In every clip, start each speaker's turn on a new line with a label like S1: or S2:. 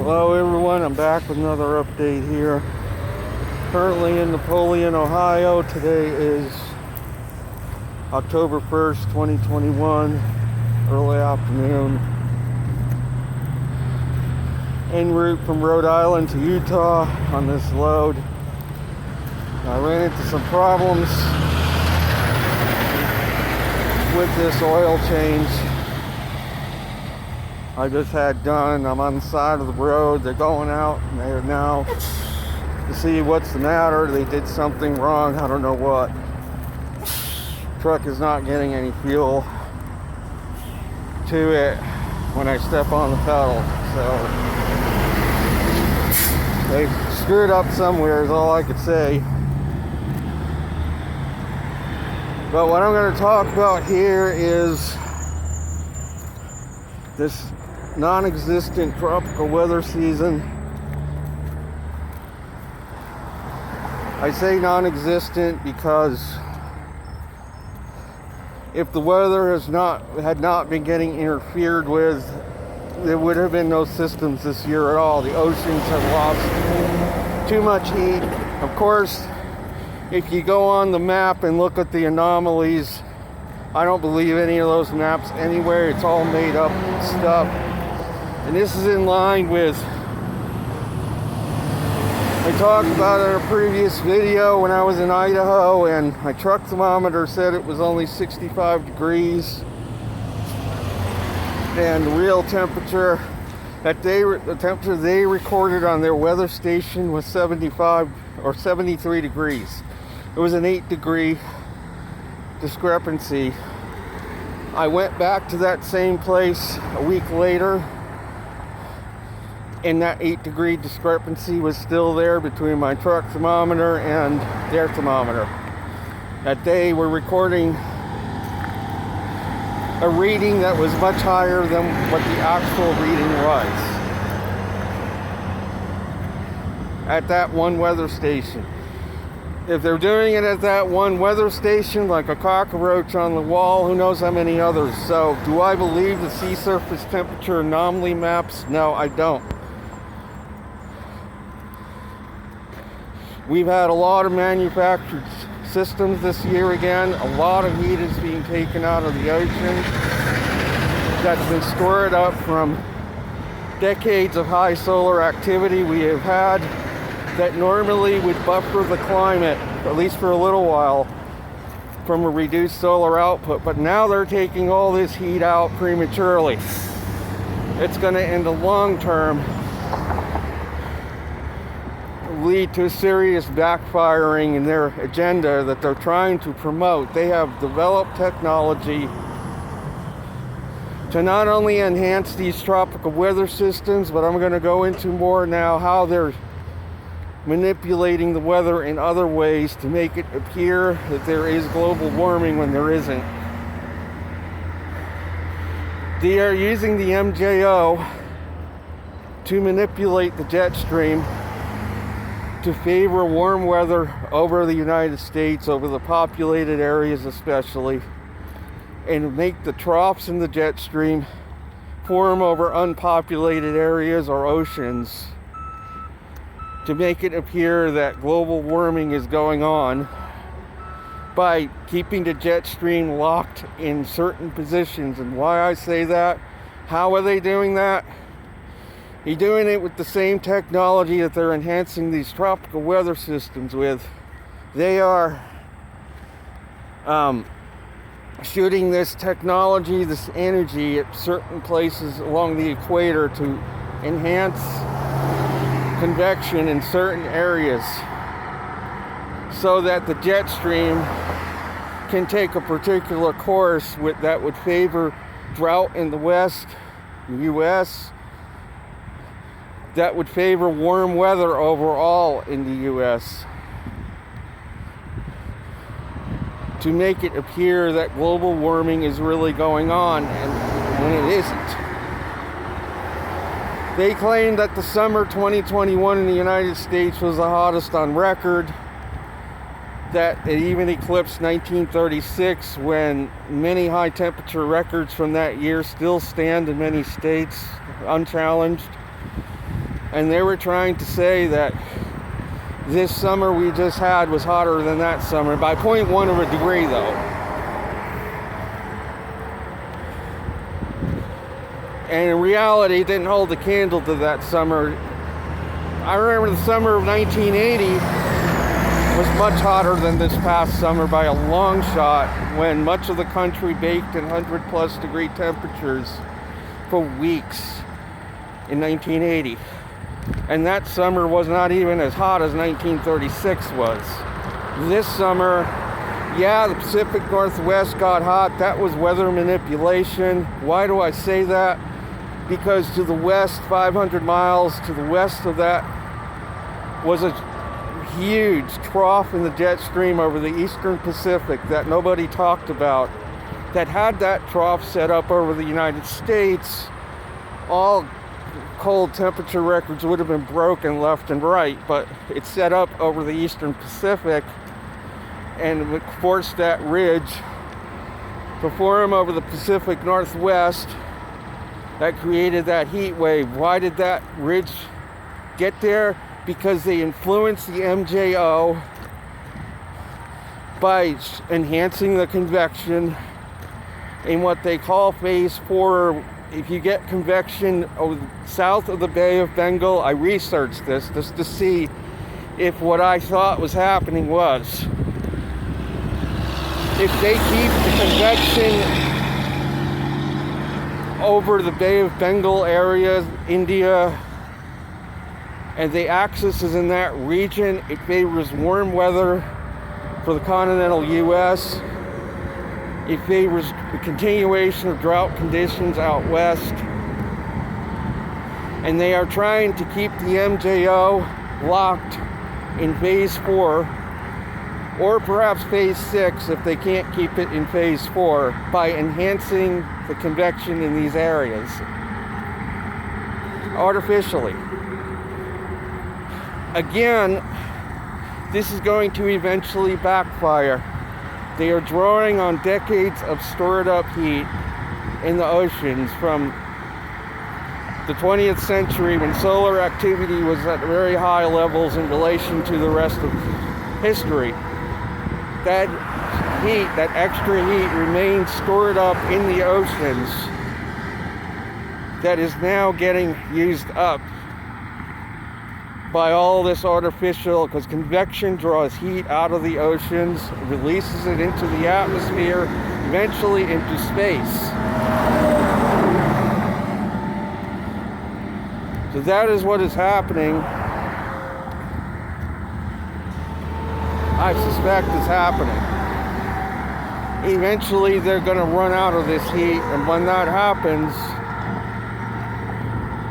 S1: Hello everyone, I'm back with another update here. Currently in Napoleon, Ohio. Today is October 1st, 2021, early afternoon. En route from Rhode Island to Utah on this load. I ran into some problems with this oil change I just had done. I'm on the side of the road. They're going out and they're now to see what's the matter. They did something wrong. I don't know what. Truck is not getting any fuel to it when I step on the pedal. So they screwed up somewhere is all I could say. But what I'm going to talk about here is this non-existent tropical weather season. I say non-existent because if the weather had not been getting interfered with, there would have been no systems this year at all. The oceans have lost too much heat. Of course, if you go on the map and look at the anomalies, I don't believe any of those maps anywhere. It's all made up stuff. And this is in line with, I talked about it in a previous video when I was in Idaho, and my truck thermometer said it was only 65 degrees. And the real temperature the temperature they recorded on their weather station was 75 or 73 degrees. It was an 8-degree discrepancy. I went back to that same place a week later, and that 8-degree discrepancy was still there between my truck thermometer and their thermometer. That they were recording a reading that was much higher than what the actual reading was at that one weather station. If they're doing it at that one weather station like a cockroach on the wall, who knows how many others. So, do I believe the sea surface temperature anomaly maps? No, I don't. We've had a lot of manufactured systems this year again. A lot of heat is being taken out of the ocean that's been stored up from decades of high solar activity we have had that normally would buffer the climate, at least for a little while, from a reduced solar output. But now they're taking all this heat out prematurely. It's going to, in the long term, lead to serious backfiring in their agenda that they're trying to promote. They have developed technology to not only enhance these tropical weather systems, but I'm going to go into more now how they're manipulating the weather in other ways to make it appear that there is global warming when there isn't. They are using the MJO to manipulate the jet stream to favor warm weather over the United States, over the populated areas especially, and make the troughs in the jet stream form over unpopulated areas or oceans to make it appear that global warming is going on by keeping the jet stream locked in certain positions. And why I say that, how are they doing that? They're doing it with the same technology that they're enhancing these tropical weather systems with. They are shooting this technology, this energy at certain places along the equator to enhance convection in certain areas so that the jet stream can take a particular course that would favor drought in the West, the U.S., that would favor warm weather overall in the U.S. to make it appear that global warming is really going on, and when it isn't. They claim that the summer 2021 in the United States was the hottest on record, that it even eclipsed 1936, when many high temperature records from that year still stand in many states unchallenged. And they were trying to say that this summer we just had was hotter than that summer by 0.1 of a degree, though. And in reality, it didn't hold a candle to that summer. I remember the summer of 1980 was much hotter than this past summer by a long shot, when much of the country baked in 100+ degree temperatures for weeks in 1980. And that summer was not even as hot as 1936 was. This summer, yeah, the Pacific Northwest got hot. That was weather manipulation. Why do I say that? Because to the west, 500 miles to the west of that, was a huge trough in the jet stream over the eastern Pacific that nobody talked about, that had that trough set up over the United States, all cold temperature records would have been broken left and right, but it set up over the eastern Pacific and forced that ridge to form over the Pacific Northwest. That created that heat wave. Why did that ridge get there? Because they influenced the MJO by enhancing the convection in what they call phase 4. If you get convection south of the Bay of Bengal, I researched this just to see if what I thought was happening was. If they keep the convection over the Bay of Bengal area, India, and the axis is in that region, it favors warm weather for the continental U.S. It favors the continuation of drought conditions out west. And they are trying to keep the MJO locked in phase 4, or perhaps phase 6 if they can't keep it in phase 4, by enhancing the convection in these areas artificially. Again, this is going to eventually backfire. They are drawing on decades of stored up heat in the oceans from the 20th century, when solar activity was at very high levels in relation to the rest of history. That heat, that extra heat, remains stored up in the oceans that is now getting used up by all this artificial, because convection draws heat out of the oceans, releases it into the atmosphere, eventually into space. So that is what is happening. I suspect is happening. Eventually they're going to run out of this heat, and when that happens,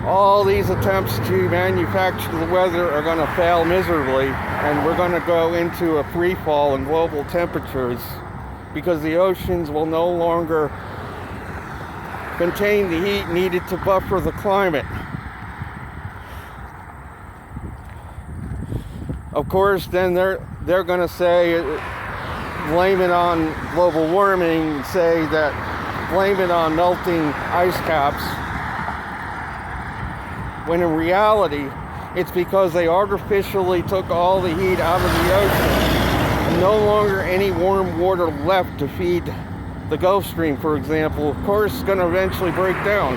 S1: all these attempts to manufacture the weather are going to fail miserably, and we're going to go into a free fall in global temperatures because the oceans will no longer contain the heat needed to buffer the climate. Of course, then they're going to say, blame it on global warming, say that blame it on melting ice caps, when in reality, it's because they artificially took all the heat out of the ocean. And no longer any warm water left to feed the Gulf Stream, for example. Of course, it's going to eventually break down.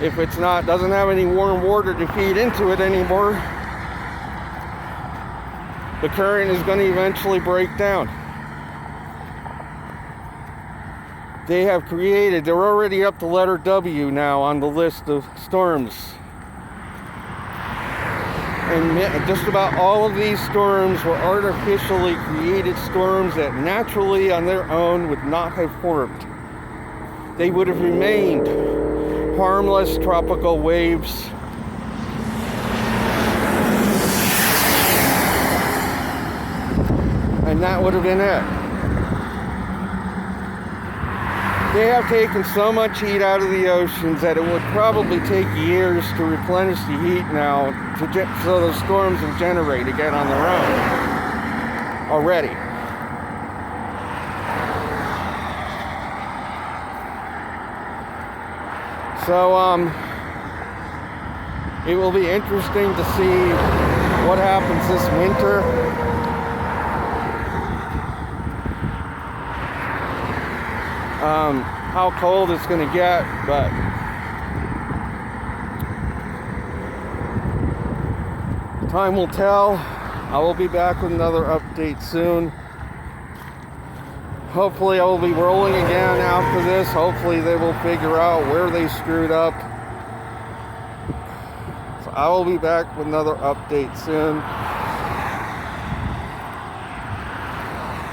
S1: If it's not, doesn't have any warm water to feed into it anymore, the current is going to eventually break down. They have created, they're already up to letter W now on the list of storms. And just about all of these storms were artificially created storms that naturally on their own would not have formed. They would have remained harmless tropical waves. And that would have been it. They have taken so much heat out of the oceans that it would probably take years to replenish the heat now, so those storms will generate again on their own already. So, It will be interesting to see what happens this winter. How cold it's going to get, but time will tell. I will be back with another update soon. Hopefully I will be rolling again after this. Hopefully they will figure out where they screwed up. So I will be back with another update soon.